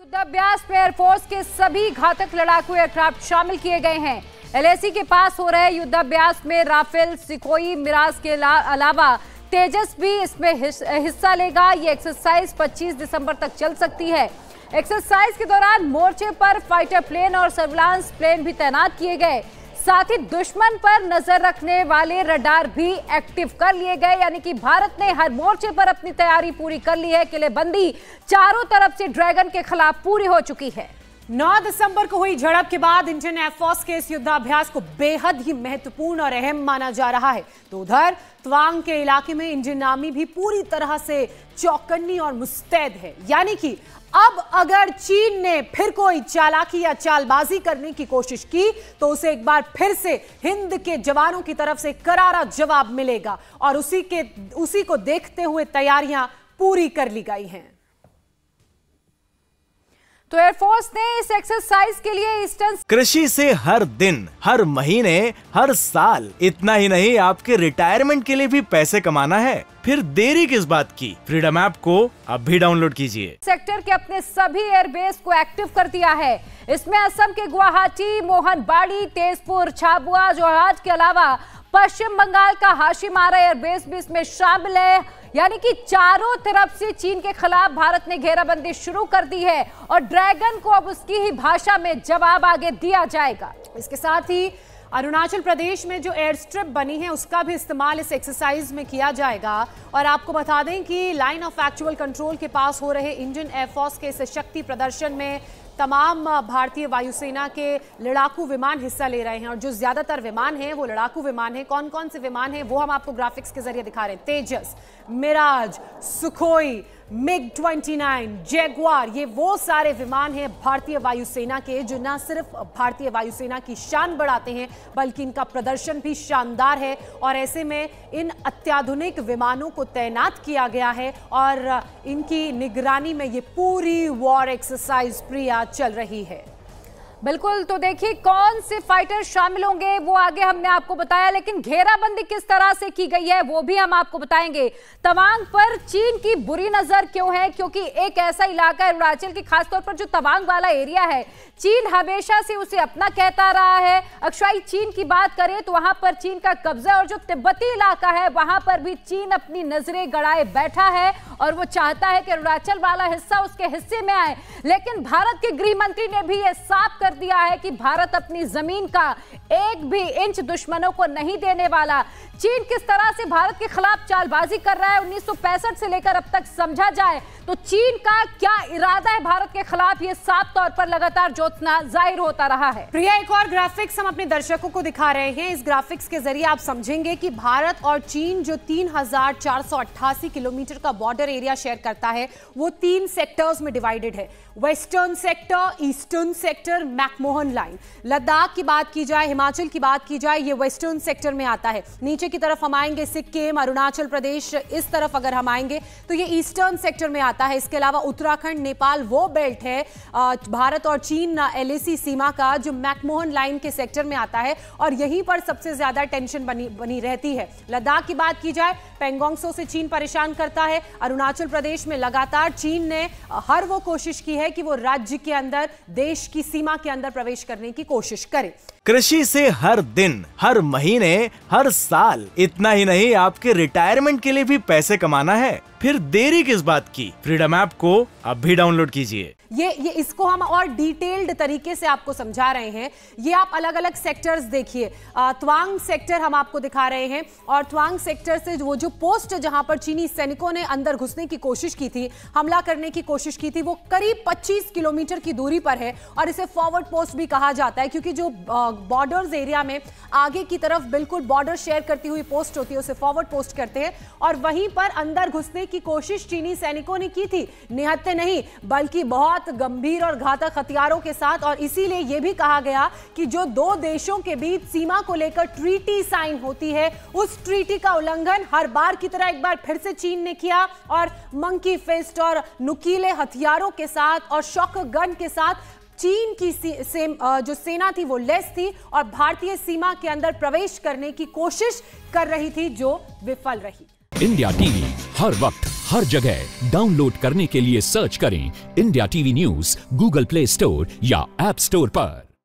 युद्धाभ्यास में एयरफोर्स के सभी घातक लड़ाकू एयरक्राफ्ट शामिल किए गए हैं। एलएसी के पास हो रहे युद्धाभ्यास में राफेल, सुखोई, मिराज के अलावा तेजस भी इसमें हिस्सा लेगा। ये एक्सरसाइज 25 दिसंबर तक चल सकती है। एक्सरसाइज के दौरान मोर्चे पर फाइटर प्लेन और सर्विलांस प्लेन भी तैनात किए गए। साथ ही दुश्मन पर नजर रखने वाले रडार भी एक्टिव कर लिए गए। यानी कि भारत ने हर मोर्चे पर अपनी तैयारी पूरी कर ली है। किलेबंदी चारों तरफ से ड्रैगन के खिलाफ पूरी हो चुकी है। 9 दिसंबर को हुई झड़प के बाद इंडियन एयरफोर्स के इस युद्धाभ्यास को बेहद ही महत्वपूर्ण और अहम माना जा रहा है। तो उधर तवांग के इलाके में इंडियन आर्मी भी पूरी तरह से चौकन्नी और मुस्तैद है। यानी कि अब अगर चीन ने फिर कोई चालाकी या चालबाजी करने की कोशिश की तो उसे एक बार फिर से हिंद के जवानों की तरफ से करारा जवाब मिलेगा और उसी को देखते हुए तैयारियां पूरी कर ली गई हैं। तो एयरफोर्स ने इस एक्सरसाइज के लिए ईस्टर्न कृषि से हर दिन, हर महीने, हर साल, इतना ही नहीं आपके रिटायरमेंट के लिए भी पैसे कमाना है। फिर देरी किस बात की? फ्रीडम ऐप को अब भी डाउनलोड कीजिए। सेक्टर के अपने सभी एयरबेस को एक्टिव कर दिया है। इसमें असम के गुवाहाटी, मोहनबाड़ी, तेजपुर, झाबुआ, जोरहाट के अलावा पश्चिम बंगाल का हाशिमारा एयरबेस भी इसमें शामिल है। यानी कि चारों तरफ से चीन के खिलाफ भारत ने घेराबंदी शुरू कर दी है और ड्रैगन को अब उसकी ही भाषा में जवाब आगे दिया जाएगा। इसके साथ ही अरुणाचल प्रदेश में जो एयर स्ट्रिप बनी है उसका भी इस्तेमाल इस एक्सरसाइज में किया जाएगा। और आपको बता दें कि लाइन ऑफ एक्चुअल कंट्रोल के पास हो रहे इंडियन एयरफोर्स के इस शक्ति प्रदर्शन में तमाम भारतीय वायुसेना के लड़ाकू विमान हिस्सा ले रहे हैं और जो ज्यादातर विमान हैं वो लड़ाकू विमान हैं। कौन कौन से विमान हैं वो हम आपको ग्राफिक्स के जरिए दिखा रहे हैं। तेजस, मिराज, सुखोई, MiG-29, जैगुआर, ये वो सारे विमान हैं भारतीय वायुसेना के जो न सिर्फ भारतीय वायुसेना की शान बढ़ाते हैं बल्कि इनका प्रदर्शन भी शानदार है। और ऐसे में इन अत्याधुनिक विमानों को तैनात किया गया है और इनकी निगरानी में ये पूरी वॉर एक्सरसाइज प्रिया चल रही है। बिल्कुल, तो देखिए कौन से फाइटर शामिल होंगे वो आगे हमने आपको बताया, लेकिन घेराबंदी किस तरह से की गई है वो भी हम आपको बताएंगे। तवांग पर चीन की बुरी नजर क्यों है? क्योंकि एक ऐसा इलाका है अरुणाचल की, खासतौर पर जो तवांग वाला एरिया है, चीन हमेशा से उसे अपना कहता रहा है। अक्साई चीन की बात करें तो वहां पर चीन का कब्जा, और जो तिब्बती इलाका है वहां पर भी चीन अपनी नजरें गड़ाए बैठा है और वो चाहता है कि अरुणाचल वाला हिस्सा उसके हिस्से में आए। लेकिन भारत के गृह मंत्री ने भी यह साफ कर दिया है कि भारत अपनी जमीन का एक भी इंच दुश्मनों को नहीं देने वाला। चीन किस तरह से भारत के खिलाफ चालबाजी कर रहा है 1965 से लेकर अब तक समझा जाए तो चीन का क्या इरादा है भारत के खिलाफ, ये साफ तौर पर लगातार ज्योत्सना जाहिर होता रहा है। प्रिया, एक और ग्राफिक्स हम अपने दर्शकों को दिखा रहे हैं। इस ग्राफिक्स के जरिए आप समझेंगे कि भारत और चीन जो 3488 किलोमीटर का बॉर्डर एरिया शेयर करता है वो 3 सेक्टर्स में डिवाइडेड है। Western sector, eastern sector, McMahon line. Ladakh की बात की जाए, हिमाचल की बात की जाए, ये वेस्टर्न सेक्टर में आता है। नीचे की तरफ हम आएंगे सिक्किम, अरुणाचल प्रदेश, इस तरफ अगर हम आएंगे तो ये ईस्टर्न सेक्टर में आता है। इसके अलावा उत्तराखंड, नेपाल वो बेल्ट है भारत और चीन एलएसी सीमा का जो मैकमोहन लाइन के सेक्टर में आता है और यहीं पर सबसे ज्यादा टेंशन बनी रहती है। लद्दाख की बात की जाए, पेंगोंग त्सो से चीन परेशान करता है। अरुणाचल प्रदेश में लगातार चीन ने हर वो कोशिश की है कि वो राज्य के अंदर, देश की सीमा के अंदर प्रवेश करने की कोशिश करे। कृषि से हर दिन, हर महीने, हर साल, इतना ही नहीं आपके रिटायरमेंट के लिए भी पैसे कमाना है। फिर देरी किस बात की? फ्रीडम ऐप को अब भी डाउनलोड कीजिए। ये इसको हम और डिटेल्ड तरीके से आपको समझा रहे हैं। ये आप अलग अलग सेक्टर्स देखिए। तवांग सेक्टर हम आपको दिखा रहे हैं और तवांग सेक्टर से वो जो पोस्ट जहां पर चीनी सैनिकों ने अंदर घुसने की कोशिश की थी, हमला करने की कोशिश की थी, वो करीब 25 किलोमीटर की दूरी पर है और इसे फॉरवर्ड पोस्ट भी कहा जाता है क्योंकि जो बॉर्डर्स एरिया में आगे की तरफ बिल्कुल बॉर्डर शेयर करती हुई पोस्ट होती है उसे फॉरवर्ड पोस्ट करते हैं और वहीं पर अंदर घुसने की कोशिश चीनी सैनिकों ने की थी। निहत्थे नहीं बल्कि बहुत गंभीर और घातक हथियारों के साथ। और इसीलिए यह भी कहा गया कि जो 2 देशों के बीच सीमा को लेकर ट्रीटी साइन होती है उस ट्रीटी का उल्लंघन हर बार की तरह एक बार फिर से चीन ने किया और मंकी फिस्ट और नुकीले हथियारों के साथ और शॉक गन के साथ चीन की जो सेना थी वो लेस थी और भारतीय सीमा के अंदर प्रवेश करने की कोशिश कर रही थी जो विफल रही। इंडिया टीवी हर वक्त हर जगह डाउनलोड करने के लिए सर्च करें India TV news Google play store या ऐप स्टोर पर।